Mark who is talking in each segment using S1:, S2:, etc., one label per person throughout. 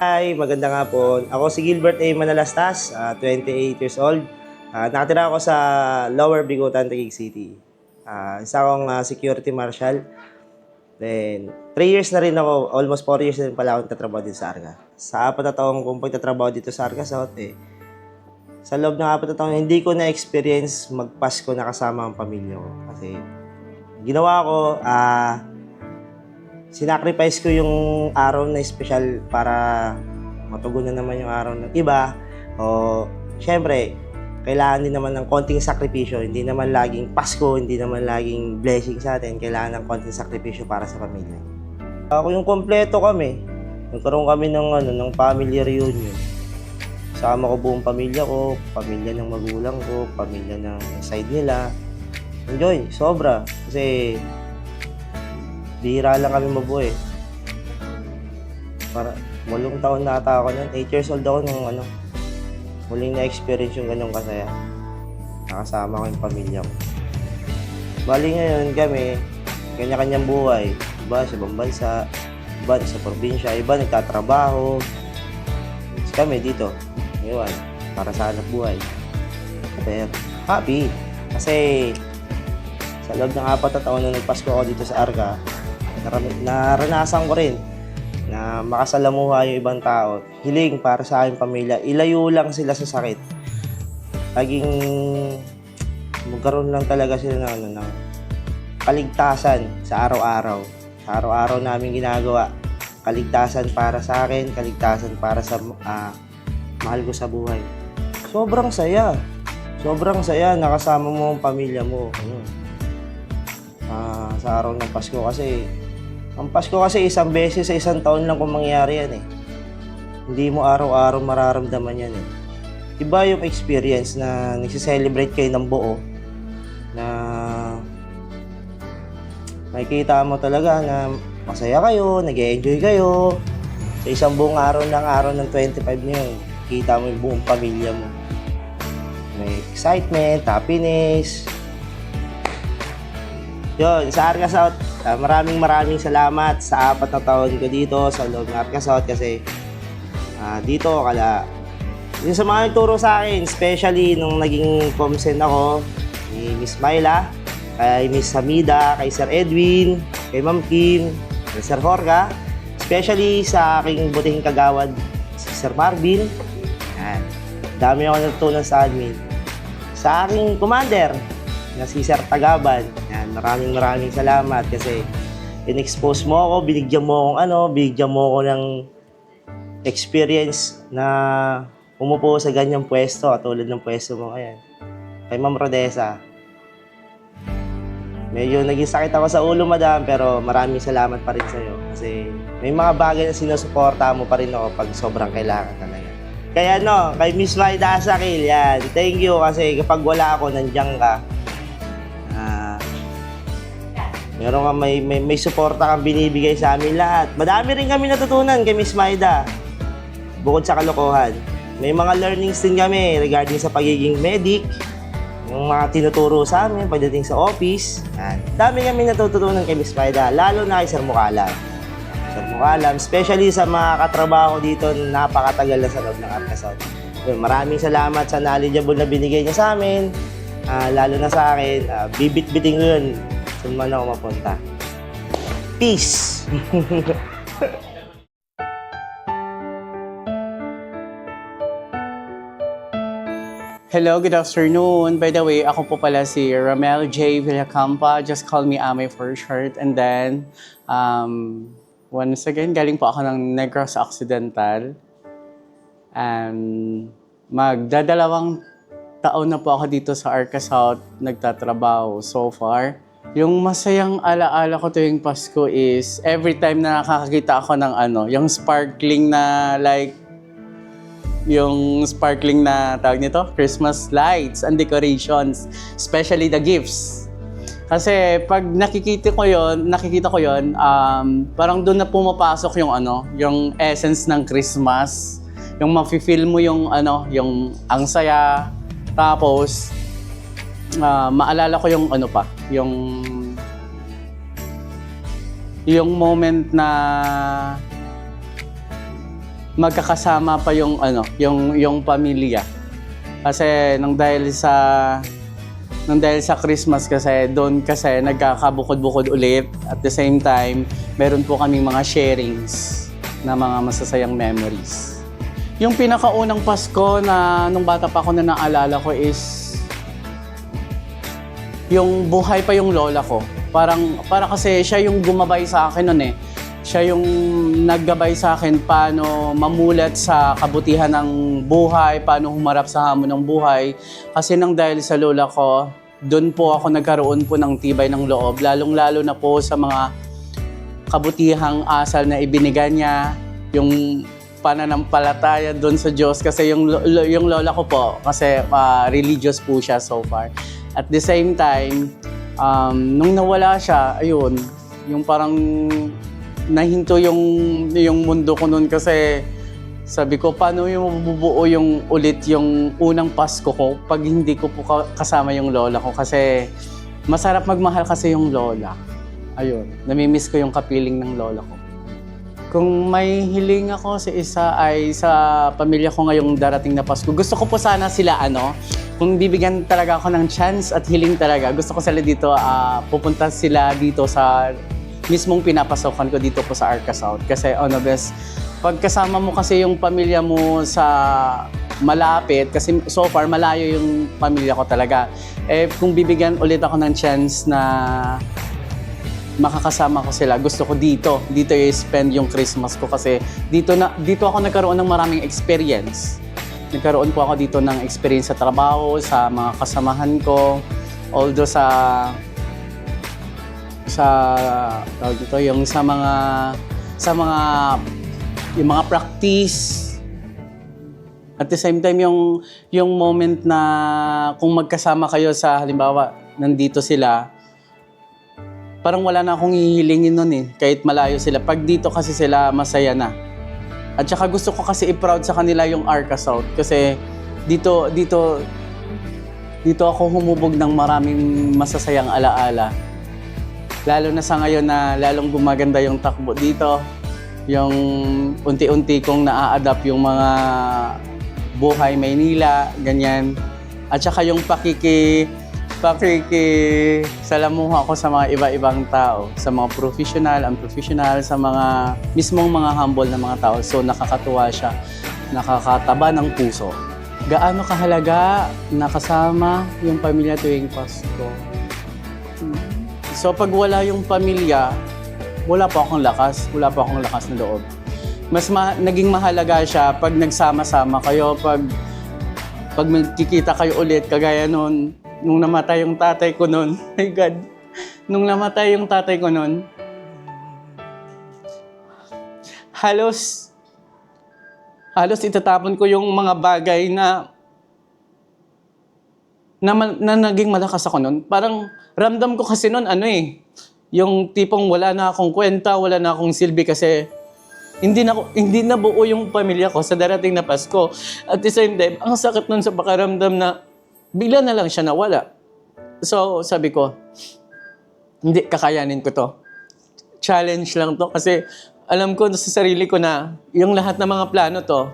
S1: Hi, magandang hapon. Ako si Gilbert A. Manalastas, 28 years old. Nakatira ako sa Lower Bigutan, Taguig City. Isa akong security marshal. Then, 3 years na rin ako, almost 4 years na rin pala akong tatrabaho dito sa Arca. Sa 4 na taong kong pagtatrabaho dito sa Arca South, sa loob ng 4 na taong, hindi ko na-experience magpasko na kasama ang pamilya ko. Kasi, ginawa ko, sinacrifice ko yung araw na special para matugunan naman yung araw ng iba. O, syempre, kailangan din naman ng konting sakripisyo. Hindi naman laging Pasko, hindi naman laging blessing sa atin. Kailangan ng konting sakripisyo para sa pamilya. Ako yung kompleto kami. Nagkaroon kami ng family reunion. Sama ko buong pamilya ko, pamilya ng magulang ko, pamilya ng side nila. Enjoy, sobra. Kasi bihira lang kami mabuhay. Para 8 taon na ata ako nun. 8 years old ako nung huling na-experience yung ganun kasaya. Nakasama ko yung pamilya ko. Bali ngayon kami, kanya-kanyang buhay. Iba sa ibang bansa, iba sa probinsya, iba nagtatrabaho. Kami dito, ngayon, para sa anak buhay. Pero happy. Kasi sa loob ng 4 na taon na nagpasko ako dito sa Arca, naranasan ko rin na makasalamuha yung ibang tao. Hiling para sa aking pamilya, ilayo lang sila sa sakit. Laging magkaroon lang talaga sila ng kaligtasan sa araw-araw. Sa araw-araw namin ginagawa. Kaligtasan para sa akin, kaligtasan para sa mahal ko sa buhay. Sobrang saya. Sobrang saya nakasama mo ang pamilya mo. Sa araw ng Pasko kasi ang Pasko kasi isang beses sa isang taon lang kung mangyayari yan . Hindi mo araw-araw mararamdaman yan . Iba yung experience na nagsiselebrate kayo ng buo na makikita mo talaga na masaya kayo, nag-e-enjoy kayo. Sa isang buong araw ng 25 na yun, kita mo yung buong pamilya mo. May excitement, happiness. Yun, sa Arca South, maraming salamat sa 4 na taon ko dito sa loob ng Arca South kasi dito yung sa mga nagturo sa akin, especially nung naging comsen ako, ni Miss Myla, kay Miss Hamida, kay Sir Edwin, kay Ma'am Kim, kay Sir Jorga, especially sa aking butihing kagawad, si Sir Marvin. Yan. Dami ako natutunan sa admin. Sa aking commander, na si Sir Tagaban. Yan, maraming salamat kasi in-expose mo ako, binigyan mo ako ng experience na umupo sa ganyang pwesto, tulad ng pwesto mo ngayon. Kay Ma'am Rodessa. Medyo naging sakit ako sa ulo, madam, pero maraming salamat pa rin sa'yo kasi may mga bagay na sinusuporta mo pa rin ako pag sobrang kailangan talaga. Kaya kay Miss Maida Asakil, yan, thank you kasi kapag wala ako, nandiyan ka. Meron ka, may suporta kang binibigay sa amin lahat. Madami rin kami natutunan kay Miss Maida. Bukod sa kalokohan. May mga learnings din kami regarding sa pagiging medic. Yung mga tinuturo sa amin pagdating sa office. Dami kami natutunan kay Miss Maida, lalo na kay Sir Mukalam. Sir Mukalam, especially sa mga katrabaho dito, napakatagal na sa loob ng Arca South. Maraming salamat sa knowledgeable na binigay niya sa amin. Lalo na sa akin, bibit-biting ko yun. Saan man ako mapunta. Peace!
S2: Hello, good afternoon. By the way, ako po pala si Ramel J. Villacampa. Just call me Ame for short. And then, once again, galing po ako ng Negros Occidental. Magdadalawang taon na po ako dito sa Arca South nagtatrabaho so far. Yung masayang alaala ko tuwing Pasko is every time na nakakakita ako ng yung sparkling na tawag nito, Christmas lights and decorations, especially the gifts. Kasi pag nakikita ko yon, parang doon na pumapasok yung essence ng Christmas. Yung mafe-feel mo yung ang saya. Tapos maalala ko yung moment na magkakasama pa yung yung pamilya. Kasi nang dahil sa Christmas kasi doon kasi nagkakabukod-bukod ulit. At the same time, meron po kaming mga sharings na mga masasayang memories. Yung pinakaunang Pasko na nung bata pa ako na naalala ko is yung buhay pa yung lola ko. Para kasi siya yung gumabay sa akin noon eh. Siya yung naggabay sa akin paano mamulat sa kabutihan ng buhay, paano humarap sa hamon ng buhay. Kasi nang dahil sa lola ko, doon po ako nagkaroon po ng tibay ng loob. Lalong-lalo na po sa mga kabutihang asal na ibinigay niya, yung pananampalataya doon sa Diyos. Kasi yung lola ko po, kasi religious po siya so far. At the same time, nung nawala siya, ayun, yung parang nahinto yung mundo ko noon kasi sabi ko, paano yung mabubuo yung ulit yung unang Pasko ko pag hindi ko po kasama yung lola ko kasi masarap magmahal kasi yung lola. Ayun, namimiss ko yung kapiling ng lola ko. Kung may hiling ako sa isa ay sa pamilya ko ngayong darating na Pasko. Gusto ko po sana sila kung bibigyan talaga ako ng chance at hiling talaga, gusto ko sila dito, pupunta sila dito sa mismong pinapasokan ko dito po sa Arca South. Kasi best, pagkasama mo kasi yung pamilya mo sa malapit, kasi so far malayo yung pamilya ko talaga. Kung bibigyan ulit ako ng chance na makakasama ko sila, gusto ko dito i-spend yung Christmas ko kasi dito ako nagkaroon ng maraming experience. Nagkaroon po ako dito ng experience sa trabaho, sa mga kasamahan ko, although tawag dito, yung yung mga practice. At the same time, yung moment na kung magkasama kayo sa halimbawa, nandito sila, parang wala na akong hihilingin nun eh, kahit malayo sila. Pag dito kasi sila, masaya na. At saka gusto ko kasi i-proud sa kanila yung Arca South kasi dito ako humubog ng maraming masasayang alaala. Lalo na sa ngayon na lalong gumaganda yung takbo dito. Yung unti-unti kong naa-adapt yung mga buhay Maynila, ganyan. At saka yung pakikisalamuha ko sa mga iba-ibang tao, sa mga professional, unprofessional, sa mga mismong mga humble na mga tao. So nakakatuwa siya, nakakataba ng puso. Gaano kahalaga nakasama yung pamilya tuwing Pasko? So pag wala yung pamilya, wala pa akong lakas na loob. Mas naging mahalaga siya pag nagsama-sama kayo, pag magkikita kayo ulit, kagaya nung namatay yung tatay ko noon. My God, nung namatay yung tatay ko noon, halos itatapon ko yung mga bagay na naging malakas ako noon. Parang ramdam ko kasi noon yung tipong wala na akong kwenta, wala na akong silbi kasi hindi na buo yung pamilya ko sa darating na Pasko. At the same time, ang sakit noon sa pakaramdam na bigla na lang siya nawala. So sabi ko, hindi, kakayanin ko to. Challenge lang to kasi alam ko sa sarili ko na yung lahat ng mga plano to,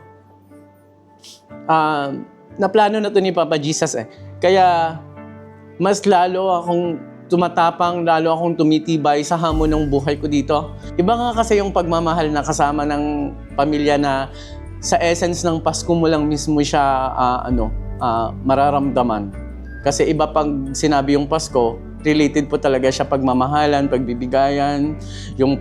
S2: na plano na to ni Papa Jesus eh. Kaya mas lalo akong tumatapang, lalo akong tumitibay sa hamon ng buhay ko dito. Iba nga kasi yung pagmamahal na kasama ng pamilya na sa essence ng Pasko mo lang mismo siya mararamdaman. Kasi iba pag sinabi yung Pasko, related po talaga siya pagmamahalan, pagbibigayan, yung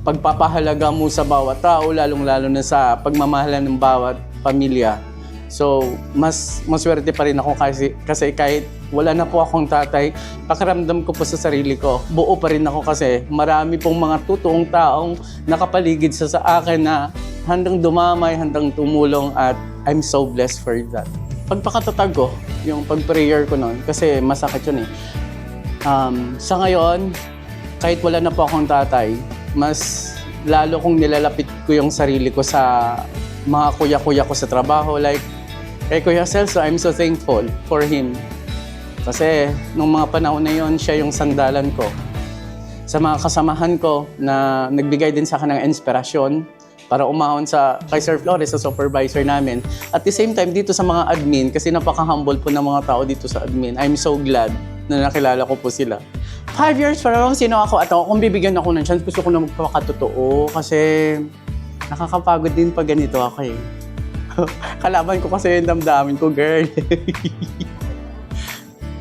S2: pagpapahalaga mo sa bawat tao, lalong-lalo na sa pagmamahalan ng bawat pamilya. So, mas maswerte pa rin ako kasi kahit wala na po akong tatay, pakiramdam ko po sa sarili ko, buo pa rin ako kasi marami pong mga totoong taong nakapaligid sa akin na handang dumamay, handang tumulong at I'm so blessed for that. Pagpakatatag ko, yung pag-prayer ko noon, kasi masakit yun eh. Sa ngayon, kahit wala na po akong tatay, mas lalo kong nilalapit ko yung sarili ko sa mga kuya-kuya ko sa trabaho. Like, kay Kuya Celso, I'm so thankful for him. Kasi nung mga panahon na yon, siya yung sandalan ko. Sa mga kasamahan ko na nagbigay din sa akin ng inspirasyon, para umahon kay Sir Flores, sa supervisor namin. At the same time, dito sa mga admin, kasi napaka-humble po ng mga tao dito sa admin. I'm so glad na nakilala ko po sila. 5 years pa lang sino ako at kung bibigyan ako ng chance, gusto ko na magpakatotoo kasi nakakapagod din pag ganito ako eh. Kalaban ko kasi yung damdamin ko, girl.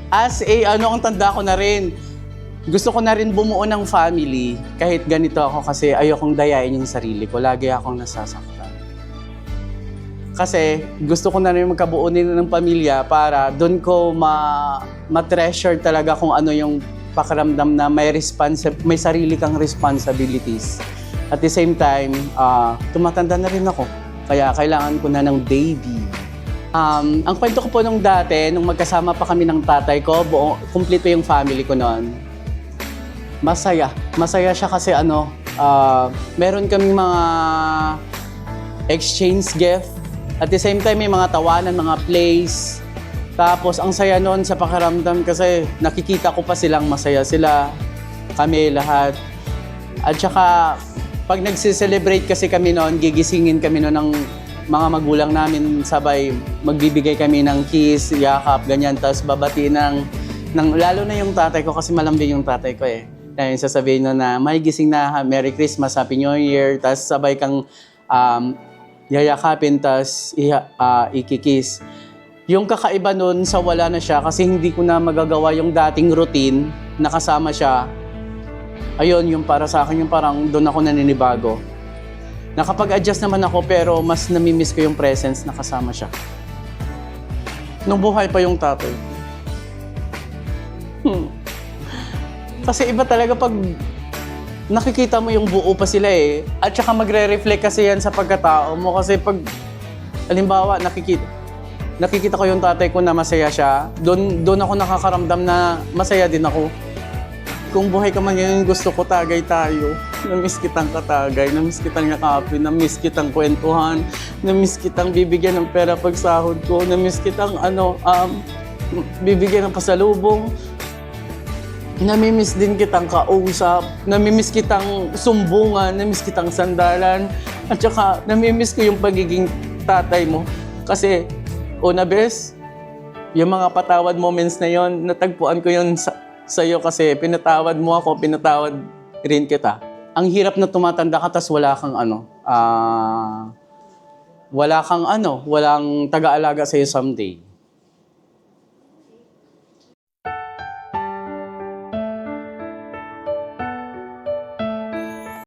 S2: As ang tanda ko na rin, gusto ko na rin bumuo ng family kahit ganito ako kasi ayokong dayain yung sarili ko. Lagi akong nasasaktan. Kasi gusto ko na rin magkabuo din ng pamilya para doon ko ma-treasure talaga kung ano yung pakiramdam na may sarili kang responsibilities. At the same time, tumatanda na rin ako. Kaya kailangan ko na ng baby. Ang kwento ko po nung dati, nung magkasama pa kami ng tatay ko, complete yung family ko noon. Masaya. Masaya siya kasi meron kaming mga exchange gift. At the same time, may mga tawanan, mga plays. Tapos, ang saya noon sa pakiramdam kasi nakikita ko pa silang masaya sila. Kami lahat. At saka, pag nagsiselebrate kasi kami noon, gigisingin kami noon ng mga magulang namin sabay. Magbibigay kami ng kiss, yakap, ganyan. Tapos babati lalo na yung tatay ko kasi malambing yung tatay ko eh. Dahil sasabihin na may gising na, Merry Christmas, Happy New Year, tapos sabay kang yayakapin, tapos ikikiss. Yung kakaiba nun sa wala na siya, kasi hindi ko na magagawa yung dating routine na kasama siya. Ayun, yung para sa akin, yung parang doon ako naninibago. Nakapag-adjust naman ako, pero mas namimiss ko yung presence na kasama siya. Nung buhay pa yung tatay. Kasi iba talaga pag nakikita mo yung buo pa sila eh. At saka magre-reflect kasi yan sa pagkatao mo. Kasi pag, halimbawa, nakikita ko yung tatay ko na masaya siya, doon ako nakakaramdam na masaya din ako. Kung buhay ka man ngayon, gusto ko tagay tayo. Namiss kitang katagay, namiss kitang yakapin, namiss kitang kwentuhan, namiss kitang bibigyan ng pera pag sahod ko, namiss kitang bibigyan ng pasalubong. Namimiss din kitang kausap, namimiss kitang sumbungan, namimiss kitang sandalan, at saka namimiss ko yung pagiging tatay mo. Kasi, una bes, yung mga patawad moments na yon, natagpuan ko yun sa'yo kasi pinatawad mo ako, pinatawad rin kita. Ang hirap na tumatanda ka, tas walang taga-alaga sa'yo someday.